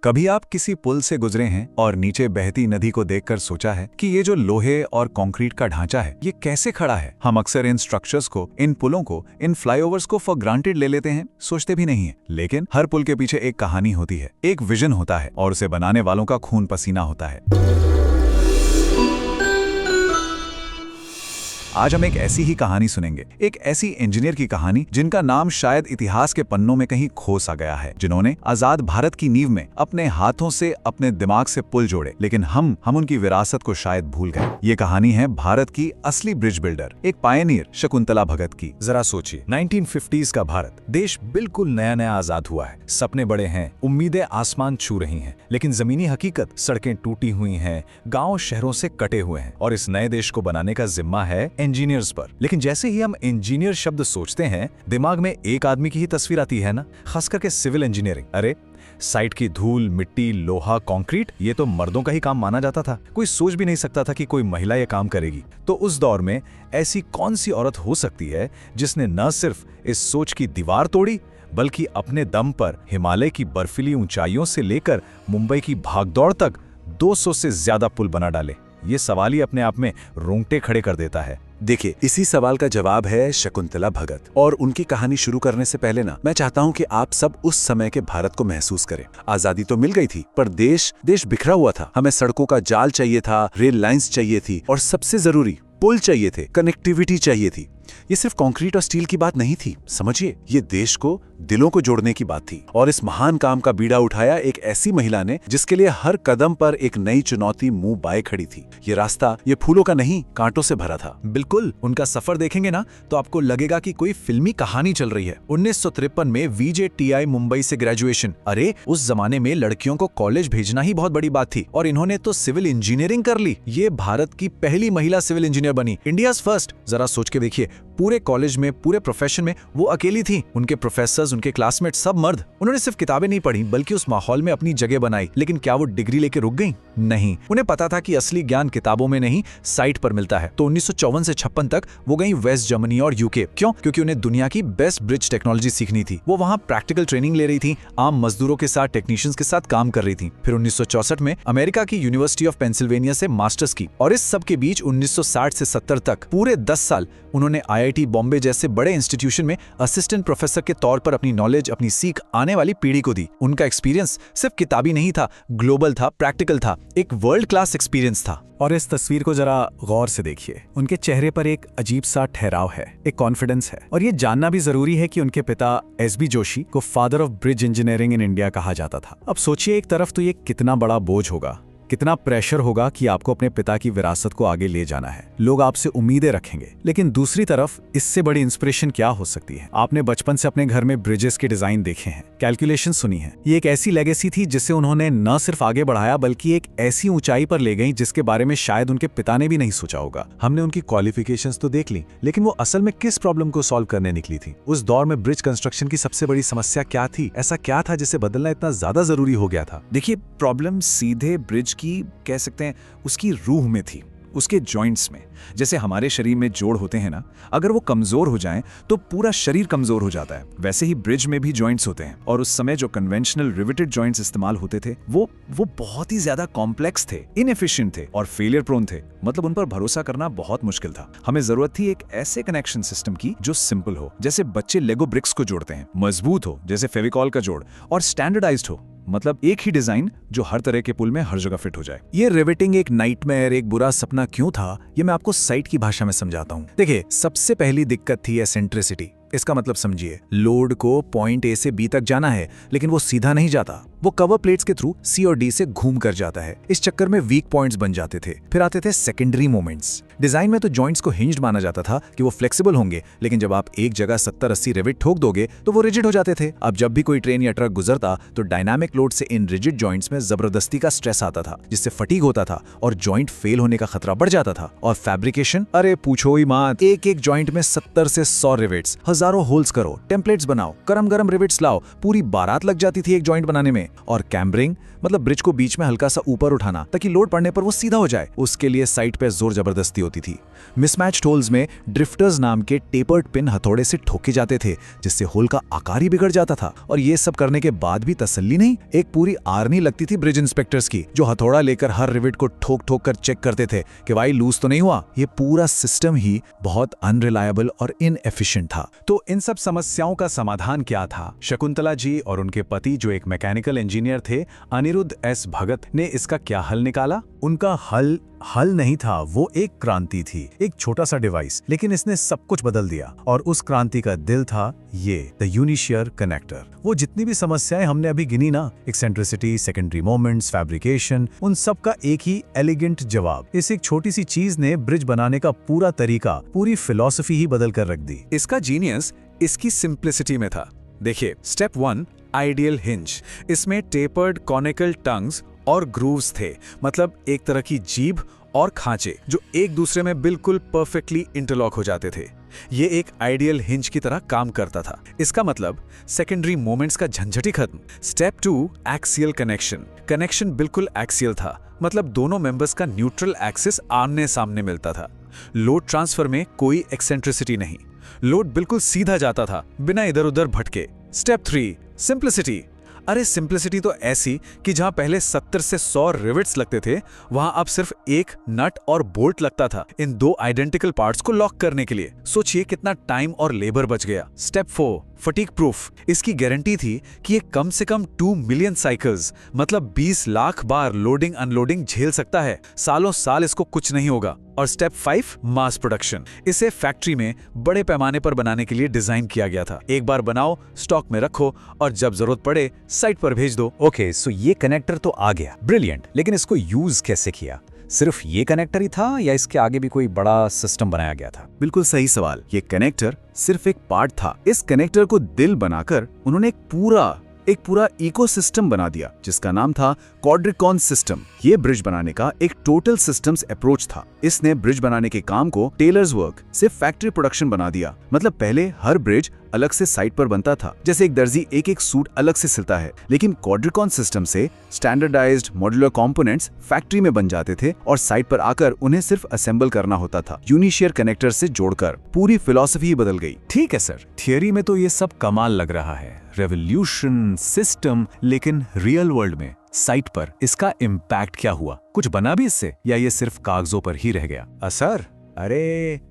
कभी आप किसी पुल से गुजरे हैं और नीचे बहती नदी को देखकर सोचा है कि ये जो लोहे और कंक्रीट का ढांचा है ये कैसे खड़ा है। हम अक्सर इन स्ट्रक्चर्स को, इन पुलों को, इन फ्लाईओवर्स को फॉर ग्रांटेड ले लेते हैं, सोचते भी नहीं है। लेकिन हर पुल के पीछे एक कहानी होती है, एक विजन होता है और उसे बनाने वालों का खून पसीना होता है। आज हम एक ऐसी ही कहानी सुनेंगे, एक ऐसी इंजीनियर की कहानी जिनका नाम शायद इतिहास के पन्नों में कहीं खो सा गया है, जिन्होंने आजाद भारत की नींव में अपने हाथों से, अपने दिमाग से पुल जोड़े, लेकिन हम उनकी विरासत को शायद भूल गए। ये कहानी है भारत की असली ब्रिज बिल्डर, एक पायनियर शकुंतला भगत की। जरा सोचिए, 1950s का भारत, देश बिल्कुल नया नया आजाद हुआ है, सपने बड़े हैं, उम्मीदें आसमान छू रही हैं, लेकिन जमीनी हकीकत, सड़कें टूटी हुई हैं, गाँव शहरों से कटे हुए हैं और इस नए देश को बनाने का जिम्मा है इंजीनियर्स पर। लेकिन जैसे ही हम इंजीनियर शब्द सोचते हैं, दिमाग में एक आदमी की ही तस्वीर आती है ना, खास करके सिविल इंजीनियरिंग। अरे साइट की धूल, मिट्टी, लोहा, कंक्रीट, ये तो मर्दों का ही काम माना जाता था। कोई सोच भी नहीं सकता था कि कोई महिला ये काम करेगी। तो उस दौर में ऐसी कौन सी औरत हो सकती है जिसने न सिर्फ इस सोच की दीवार तोड़ी, बल्कि अपने दम पर हिमालय की बर्फीली ऊंचाइयों से लेकर मुंबई की भागदौड़ तक 200 से ज्यादा पुल बना डाले। ये सवाल ही अपने आप में रोंगटे खड़े कर देता है। देखिए, इसी सवाल का जवाब है शकुंतला भगत। और उनकी कहानी शुरू करने से पहले मैं चाहता हूं कि आप सब उस समय के भारत को महसूस करें। आजादी तो मिल गई थी, पर देश बिखरा हुआ था। हमें सड़कों का जाल चाहिए था, रेल लाइंस चाहिए थी और सबसे जरूरी पुल चाहिए थे, कनेक्टिविटी चाहिए थी। ये सिर्फ कंक्रीट और स्टील की बात नहीं थी, समझिए, ये देश को, दिलों को जोड़ने की बात थी। और इस महान काम का बीड़ा उठाया एक ऐसी महिला ने जिसके लिए हर कदम पर एक नई चुनौती मुंह बाए खड़ी थी। ये रास्ता, ये फूलों का नहीं, कांटों से भरा था। बिल्कुल, उनका सफर देखेंगे ना तो आपको लगेगा कि कोई फिल्मी कहानी चल रही है। 1953 में VJTI मुंबई से ग्रेजुएशन। अरे उस जमाने में लड़कियों को कॉलेज भेजना ही बहुत बड़ी बात थी और इन्होंने तो सिविल इंजीनियरिंग कर ली। ये भारत की पहली महिला सिविल इंजीनियर बनी, इंडियाज फर्स्ट। जरा सोच के देखिए, पूरे कॉलेज में, पूरे प्रोफेशन में वो अकेली थी। उनके प्रोफेसर्स, उनके क्लासमेट सब मर्द। उन्होंने सिर्फ किताबें नहीं पढ़ी, बल्कि उस माहौल में अपनी जगह बनाई। लेकिन क्या वो डिग्री लेके रुक गई? नहीं, उन्हें पता था कि असली ज्ञान किताबों में नहीं, साइट पर मिलता है। तो 1954 से 56 तक वो गई वेस्ट जर्मनी और यूके। क्यों? क्योंकि उन्हें दुनिया की बेस्ट ब्रिज टेक्नोलॉजी सीखनी थी। वो वहाँ प्रैक्टिकल ट्रेनिंग ले रही थी, आम मजदूरों के साथ, टेक्नीशियंस के साथ काम कर रही थी। फिर 1964 में अमेरिका की यूनिवर्सिटी ऑफ पेंसिल्वेनिया से मास्टर्स की। और इस सब के बीच 1960 से 70 तक पूरे 10 साल उन्होंने IIT बॉम्बे जैसे बड़े इंस्टीट्यूशन में असिस्टेंट प्रोफेसर के तौर पर अपनी नॉलेज, अपनी सीख आने वाली पीढ़ी को दी। उनका एक्सपीरियंस सिर्फ किताबी नहीं था, ग्लोबल था, प्रैक्टिकल था, एक वर्ल्ड क्लास एक्सपीरियंस था। और इस तस्वीर को जरा गौर से देखिए, उनके चेहरे पर एक अजीब सा ठहराव है, एक कॉन्फिडेंस है। और ये जानना भी जरूरी है कि उनके पिता SB जोशी को father of bridge engineering in India कहा जाता था। अब सोचिए, एक तरफ तो ये कितना बड़ा बोझ होगा, कितना प्रेशर होगा कि आपको अपने पिता की विरासत को आगे ले जाना है, लोग आपसे उम्मीदें रखेंगे। लेकिन दूसरी तरफ इससे बड़ी इंस्पिरेशन क्या हो सकती है? आपने बचपन से अपने घर में ब्रिजेस के डिजाइन देखे हैं, कैलकुलेशन सुनी है। ये एक ऐसी लेगेसी थी जिसे उन्होंने न सिर्फ आगे बढ़ाया, बल्कि एक ऐसी ऊंचाई पर ले गई जिसके बारे में शायद उनके पिता ने भी नहीं सोचा होगा। हमने उनकी क्वालिफिकेशंस तो देख ली, लेकिन वो असल में किस प्रॉब्लम को सॉल्व करने निकली थी? उस दौर में ब्रिज कंस्ट्रक्शन की सबसे बड़ी समस्या क्या थी? ऐसा क्या था जिसे बदलना इतना ज्यादा जरूरी हो गया था? देखिए, प्रॉब्लम सीधे ब्रिज की, कह सकते हैं, उसकी रूह में थी, उसके जॉइंट्स में। जैसे हमारे शरीर में जोड़ होते हैं ना, अगर वो कमजोर हो जाएं तो पूरा शरीर कमजोर हो जाता है। वैसे ही ब्रिज में भी जॉइंट्स होते हैं। और उस समय जो कन्वेंशनल रिवेटेड जॉइंट्स इस्तेमाल होते थे वो बहुत ही ज्यादा कॉम्प्लेक्स थे, इनएफिशिएंट थे और फेलियर प्रोन थे। मतलब उन पर भरोसा करना बहुत मुश्किल था। हमें जरूरत थी एक ऐसे कनेक्शन सिस्टम की जो सिंपल हो, जैसे बच्चे लेगो ब्रिक्स को जोड़ते हैं, मजबूत हो जैसे फेविकॉल का जोड़, और स्टैंडर्डाइज्ड हो, मतलब एक ही डिजाइन जो हर तरह के पुल में हर जगह फिट हो जाए। ये रिवेटिंग एक नाइटमेयर, एक बुरा सपना क्यों था, ये मैं आपको साइट की भाषा में समझाता हूँ। देखिए, सबसे पहली दिक्कत थी एसेंट्रिसिटी। इसका मतलब समझिए, लोड को पॉइंट A से B तक जाना है, लेकिन वो सीधा नहीं जाता, वो कवर प्लेट्स के थ्रू C और D से घूम कर जाता है। इस चक्कर में वीक पॉइंट्स बन जाते थे। फिर आते थे सेकेंडरी मोमेंट्स। डिजाइन में तो जॉइंट्स को हिंज्ड माना जाता था कि वो फ्लेक्सिबल होंगे, लेकिन जब आप एक जगह 70-80 रिवेट ठोक दोगे तो वो रिजिड हो जाते थे। अब जब भी कोई ट्रेन या ट्रक गुजरता तो डायनामिक लोड से इन रिजिड जॉइंट्स में जबरदस्ती का स्ट्रेस आता था, जिससे फटीग होता था और जॉइंट फेल होने का खतरा बढ़ जाता था। और फैब्रिकेशन, अरे पूछो ही मत, एक एक जॉइंट में 70 से 100 रिवेट्स, हजारों होल्स करो, टेम्पलेट्स बनाओ, गरम गरम रिवेट्स लाओ, पूरी बारात लग जाती थी एक जॉइंट बनाने में। और कैम्बरिंग मतलब ब्रिज को बीच में हल्का सा ऊपर उठाना ताकि लोड पड़ने पर वो सीधा हो जाए। उसके लिए साइट पे जोर जबरदस्ती होती थी। मिसमैच्ड होल्स में ड्रिफ्टर्स नाम के टेपर्ड पिन हथौड़े से ठोके जाते थे, जिससे होल का आकार ही बिगड़ जाता था। और ये सब करने के बाद भी तसल्ली नहीं, एक पूरी आर्मी लगती थी ब्रिज इंस्पेक्टर्स की, जो हथौड़ा लेकर हर रिविट को ठोक ठोक कर चेक करते थे कि भाई लूज तो नहीं हुआ। ये पूरा सिस्टम ही बहुत अनरिलायबल और इनएफिशिएंट था। तो इन सब समस्याओं का समाधान क्या था? शकुंतला जी और उनके पति जो एक मैकेनिकल इंजीनियर थे, अनिरुद्ध एस भगत, ने इसका क्या हल निकाला? उनका हल नहीं था, वो एक क्रांति थी, एक छोटा सा डिवाइस, लेकिन इसने सब कुछ बदल दिया। और उस क्रांति का दिल था ये द यूनिशियर कनेक्टर। वो जितनी भी समस्याएं हमने अभी गिनी ना, एक्सेंट्रिसिटी, सेकेंडरी मोमेंट्स, फैब्रिकेशन, उन सब का एक ही एलिगेंट जवाब। इस एक छोटी सी चीज ने ब्रिज बनाने का पूरा तरीका, पूरी फिलॉसफी ही बदल कर रख दी। इसका जीनियस इसकी सिंप्लिसिटी में था। देखिए, स्टेप 1, आइडियल हिंज। इसमें टेपर्ड कॉनिकल टंग्स और ग्रूव्स थे, मतलब एक तरह की जीभ और खांचे जो एक दूसरे में बिल्कुल परफेक्टली इंटरलॉक हो जाते थे। ये एक आइडियल हिंज की तरह काम करता था। इसका मतलब सेकेंडरी मोमेंट्स का झंझट ही खत्म। Step 2, axial connection. कनेक्शन बिल्कुल एक्सियल था, मतलब दोनों मेंबर्स का न्यूट्रल एक्सिस आमने सामने मिलता था। लोड ट्रांसफर में कोई एक्सेंट्रिसिटी नहीं, लोड बिल्कुल सीधा जाता था बिना इधर उधर भटके। Step 3, simplicity. अरे सिंप्लिसिटी तो ऐसी कि जहां पहले 70 से 100 रिविट्स लगते थे, वहां अब सिर्फ एक नट और बोल्ट लगता था इन दो आइडेंटिकल पार्ट्स को लॉक करने के लिए। सोचिए कितना टाइम और लेबर बच गया। Step 4, fatigue proof. इसकी गारंटी थी कि ये कम से कम 2 मिलियन साइकिल्स, मतलब 20 लाख बार लोडिंग अनलोडिंग झेल सकता है। सालों साल इसको कुछ नहीं होगा। और स्टेप 5, मास प्रोडक्शन। इसे फैक्ट्री में बड़े पैमाने पर बनाने के लिए डिजाइन किया गया था। एक बार बनाओ, स्टॉक में रखो और जब जरूरत पड़े साइट पर भेज दो। ओके, सो ये कनेक्टर तो आ गया, ब्रिलियंट, लेकिन इसको यूज कैसे किया? सिर्फ ये कनेक्टर ही था या इसके आगे भी कोई बड़ा सिस्टम बनाया गया था? बिल्कुल सही सवाल। ये कनेक्टर सिर्फ एक पार्ट था। इस कनेक्टर को दिल बनाकर उन्होंने एक पूरा इकोसिस्टम बना दिया, जिसका नाम था क्वाड्रिकॉन सिस्टम। ये ब्रिज बनाने का एक टोटल सिस्टम्स अप्रोच था। इसने ब्रिज बनाने के काम को टेलर्स वर्क से फैक्ट्री प्रोडक्शन बना दिया। मतलब पहले हर ब्रिज अलग से साइट पर बनता था, जैसे एक दर्जी एक एक सूट अलग से सिलता है, लेकिन क्वाड्रिकॉन सिस्टम से स्टैंडर्डाइज्ड मॉड्यूलर कंपोनेंट्स फैक्ट्री में बन जाते थे और साइट पर आकर उन्हें सिर्फ असेंबल करना होता था। यूनिशियर कनेक्टर से जोड़कर पूरी फिलॉसफी ही बदल गई। ठीक है सर, थियरी में तो ये सब कमाल लग रहा है, रेवोल्यूशन, सिस्टम, लेकिन रियल वर्ल्ड में साइट पर इसका इम्पैक्ट क्या हुआ? कुछ बना भी इससे या ये सिर्फ कागजों पर ही रह गया?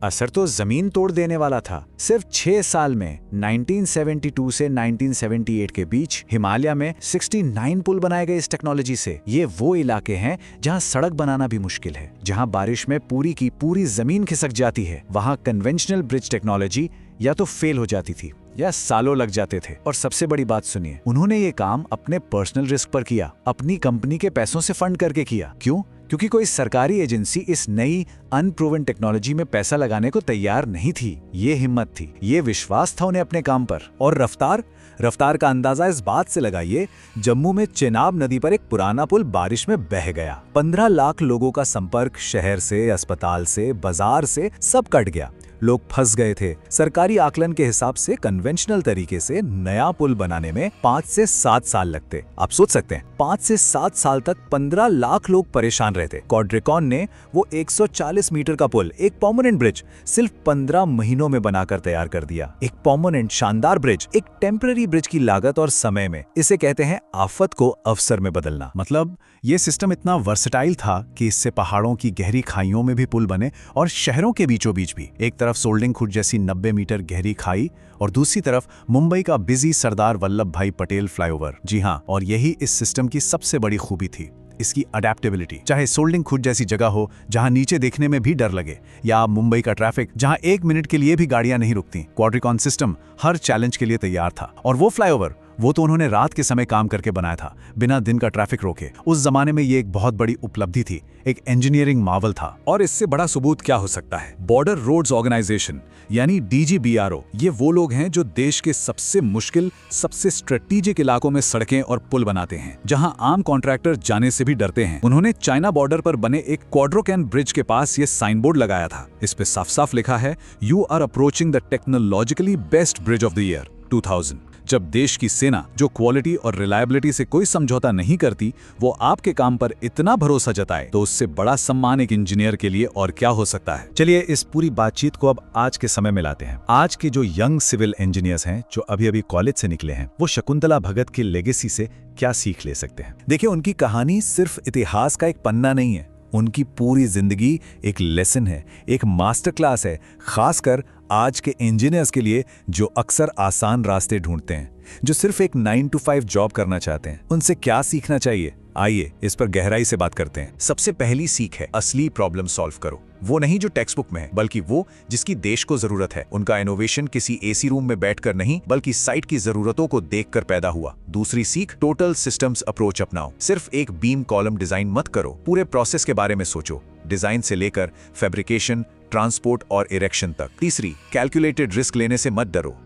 असर तो जमीन तोड़ देने वाला था। सिर्फ 6 साल में 1972 से 1978 के बीच हिमालय में 69 पुल बनाए गए इस टेक्नोलॉजी से। ये वो इलाके हैं जहां सड़क बनाना भी मुश्किल है, जहां बारिश में पूरी की पूरी जमीन खिसक जाती है। वहां कन्वेंशनल ब्रिज टेक्नोलॉजी या तो फेल हो जाती थी या सालों लग जाते थे। और सबसे बड़ी बात सुनिए, उन्होंने ये काम अपने पर्सनल रिस्क पर किया, अपनी कंपनी के पैसों से फंड करके किया। क्यों? क्योंकि कोई सरकारी एजेंसी इस नई अनप्रूवन टेक्नोलॉजी में पैसा लगाने को तैयार नहीं थी। ये हिम्मत थी, ये विश्वास था उन्हें अपने काम पर। और रफ्तार का अंदाजा इस बात से लगाइए, जम्मू में चेनाब नदी पर एक पुराना पुल बारिश में बह गया। 15 लाख लोगों का संपर्क शहर से, अस्पताल से, बाजार से सब कट गया। लोग फंस गए थे। सरकारी आकलन के हिसाब से कन्वेंशनल तरीके से नया पुल बनाने में 5 से 7 साल लगते। आप सोच सकते हैं, 5 से 7 साल तक 15 लाख लोग परेशान रहते। क्वाड्रिकॉन ने वो 140 मीटर का पुल, एक परमानेंट ब्रिज, सिर्फ 15 महीनों में बनाकर तैयार कर दिया। एक परमानेंट शानदार ब्रिज, एक टेम्पररी ब्रिज की लागत और समय में। इसे कहते हैं आफत को अवसर में बदलना। मतलब ये सिस्टम इतना वर्सेटाइल था कि इससे पहाड़ों की गहरी खाइयों में भी पुल बने और शहरों के बीचों बीच भी। एक तरफ सोल्डिंग खुर्द जैसी 90 मीटर गहरी खाई और दूसरी तरफ मुंबई का बिजी सरदार वल्लभ भाई पटेल फ्लाईओवर। जी हाँ, और यही इस सिस्टम की सबसे बड़ी खूबी थी, इसकी अडेप्टेबिलिटी। चाहे सोल्डिंग खुर्द जैसी जगह हो जहां नीचे देखने में भी डर लगे, या मुंबई का ट्रैफिक जहां 1 मिनट के लिए भी गाड़ियां नहीं रुकती, क्वाड्रिकॉन सिस्टम हर चैलेंज के लिए तैयार था। और वो फ्लाईओवर, वो तो उन्होंने रात के समय काम करके बनाया था, बिना दिन का ट्रैफिक रोके। उस जमाने में ये एक बहुत बड़ी उपलब्धि थी, एक इंजीनियरिंग मार्वल था। और इससे बड़ा सबूत क्या हो सकता है? बॉर्डर रोड्स ऑर्गेनाइजेशन यानी DGBRO, ये वो लोग हैं जो देश के सबसे मुश्किल, सबसे स्ट्रेटेजिक इलाकों में सड़कें और पुल बनाते हैं, जहां आम कॉन्ट्रैक्टर जाने से भी डरते हैं। उन्होंने चाइना बॉर्डर पर बने एक क्वाड्रोकैन ब्रिज के पास ये साइन बोर्ड लगाया था। इस पे साफ साफ लिखा है, you are approaching the technologically best bridge of the year 2000। जब देश की सेना जो क्वालिटी और रिलायबिलिटी से कोई समझौता नहीं करती वो आपके काम पर इतना भरोसा जताए तो उससे बड़ा सम्मान एक इंजीनियर के लिए और क्या हो सकता है। चलिए इस पूरी बातचीत को अब आज के समय में लाते हैं। आज के जो यंग सिविल इंजीनियर्स हैं जो अभी अभी कॉलेज से निकले हैं वो शकुंतला भगत की लेगेसी से क्या सीख ले सकते हैं। देखिए उनकी कहानी सिर्फ इतिहास का एक पन्ना नहीं है, उनकी पूरी जिंदगी एक लेसन है, एक मास्टर क्लास है, खासकर आज के इंजीनियर्स के लिए जो अक्सर आसान रास्ते ढूंढते हैं, जो सिर्फ एक 9 to 5 जॉब करना चाहते हैं। उनसे क्या सीखना चाहिए, आइए इस पर गहराई से बात करते हैं। सबसे पहली सीख है असली प्रॉब्लम सॉल्व करो। वो नहीं जो टेक्स्ट बुक में है बल्कि वो जिसकी देश को जरूरत है। उनका इनोवेशन किसी एसी रूम में बैठकर नहीं बल्कि साइट की जरूरतों को देखकर पैदा हुआ। दूसरी सीख टोटल सिस्टम्स अप्रोच अपनाओ। सिर्फ एक बीम कॉलम डिजाइन मत करो, पूरे प्रोसेस के बारे में सोचो, डिजाइन से लेकर फैब्रिकेशन, ट्रांसपोर्ट और इरेक्शन तक। तीसरी कैलकुलेटेड रिस्क लेने से मत डरो।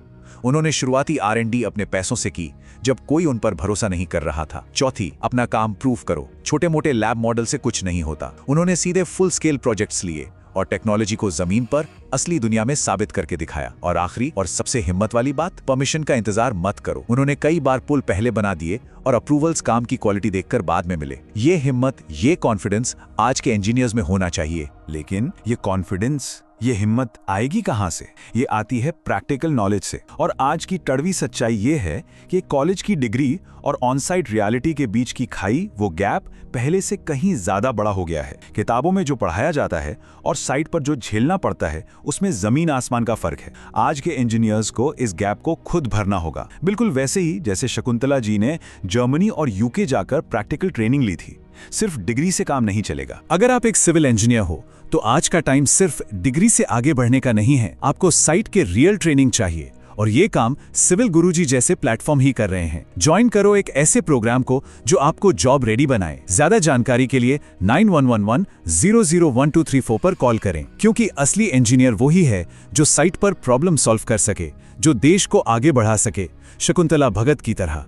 उन्होंने शुरुआती R&D अपने पैसों से की जब कोई उन पर भरोसा नहीं कर रहा था। चौथी अपना काम प्रूव करो। छोटे मोटे लैब मॉडल से कुछ नहीं होता। उन्होंने सीधे फुल स्केल प्रोजेक्ट्स लिए और टेक्नोलॉजी को जमीन पर असली दुनिया में साबित करके दिखाया। और आखिरी और सबसे हिम्मत वाली बात, परमिशन का इंतजार मत करो। उन्होंने कई बार पुल पहले बना दिए और अप्रूवल्स काम की क्वालिटी देखकर बाद में मिले। ये हिम्मत, ये कॉन्फिडेंस आज के इंजीनियर्स में होना चाहिए। लेकिन ये कॉन्फिडेंस, ये हिम्मत आएगी कहां से? ये आती है प्रैक्टिकल नॉलेज से। और आज की कड़वी सच्चाई ये है कि कॉलेज की डिग्री और ऑन-साइट रियलिटी के बीच की खाई, वो गैप पहले से कहीं ज्यादा बड़ा हो गया है। किताबों में जो पढ़ाया जाता है और साइट पर जो झेलना पड़ता है उसमें जमीन आसमान का फर्क है। आज के इंजीनियर्स को इस गैप को खुद भरना होगा, बिल्कुल वैसे ही जैसे शकुंतला जी ने जर्मनी और यूके जाकर प्रैक्टिकल ट्रेनिंग ली थी। सिर्फ डिग्री से काम नहीं चलेगा। अगर आप एक सिविल इंजीनियर हो तो आज का टाइम सिर्फ डिग्री से आगे बढ़ने का नहीं है। आपको साइट के रियल ट्रेनिंग चाहिए और ये काम सिविल गुरुजी जैसे प्लेटफॉर्म ही कर रहे हैं। ज्वाइन करो एक ऐसे प्रोग्राम को जो आपको जॉब रेडी बनाए। ज्यादा जानकारी के लिए 9111-001234 पर कॉल करें, क्योंकि असली इंजीनियर वही है जो साइट पर प्रॉब्लम सॉल्व कर सके, जो देश को आगे बढ़ा सके, शकुंतला भगत की तरह।